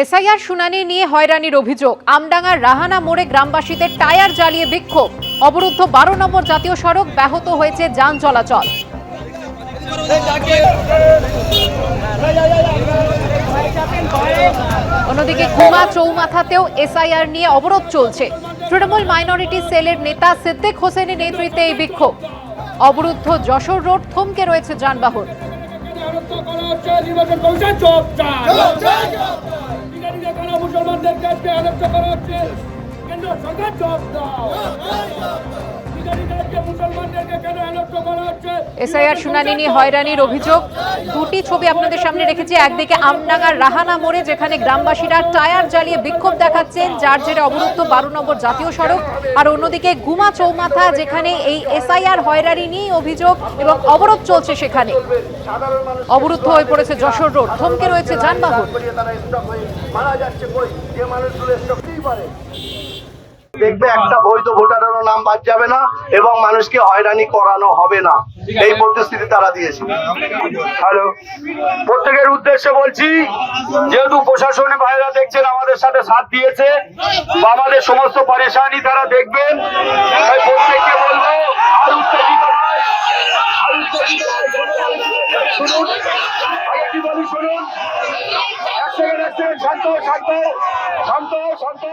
SIR শুনানি নিয়ে হয়রানির অভিযোগ। আমডাঙ্গার রাহানা মোড়ে গ্রামবাসীদের টায়ার জ্বালিয়ে বিক্ষোভ। অবরুদ্ধ 12 নম্বর জাতীয় সড়ক, ব্যাহত হয়েছে যান চলাচল। অন্যদিকে কুমা চৌমাথাতেও এসআইআর নিয়ে অবরোধ চলছে। তৃণমূল মাইনরিটি সেলের নেতা সিদ্দিক হোসেনের নেতৃত্বে এই বিক্ষোভ। অবরুদ্ধ যশোর রোড, থমকে রয়েছে যানবাহন। এসআইআর শুনানি নিয়ে হয়রানির অভিযোগ। দুটি ছবি আপনাদের সামনে রেখেছি। একদিকে আমডাঙ্গার রাহানা মোড়ে, যেখানে গ্রামবাসীরা টায়ার জ্বালিয়ে বিক্ষোভ দেখাচ্ছেন, যার জেরে অবরুদ্ধ 12 নম্বর জাতীয় সড়ক। আর অন্যদিকে গুমা চৌমাথা, যেখানে এই এসআইআর হয়রানি নিয়ে অভিযোগ এবং অবরোধ চলছে, সেখানে অবরুদ্ধ হয়ে পড়েছে যশোর রোড, থমকে রয়েছে যানবাহন। দেখবে একটা বৈধ ভোটারেরও নাম বাদ যাবে না এবং মানুষকে হয়রানি করানো হবে না, এই প্রতিশ্রুতি তারা দিয়েছে। হ্যালো, প্রত্যেকের উদ্দেশ্যে বলছি, যেহেতু প্রশাসনের ভাইরা দেখছেন আমাদের সাথে সাথ দিয়েছে, আমাদের সমস্ত পরেশানি তারা দেখবেন, তাই প্রত্যেককে বলবো আর উত্তেজিত নয়, শুনুন আগে কি বলি শুনুন, এক সেকেন্ড শান্ত শান্ত শান্ত শান্ত।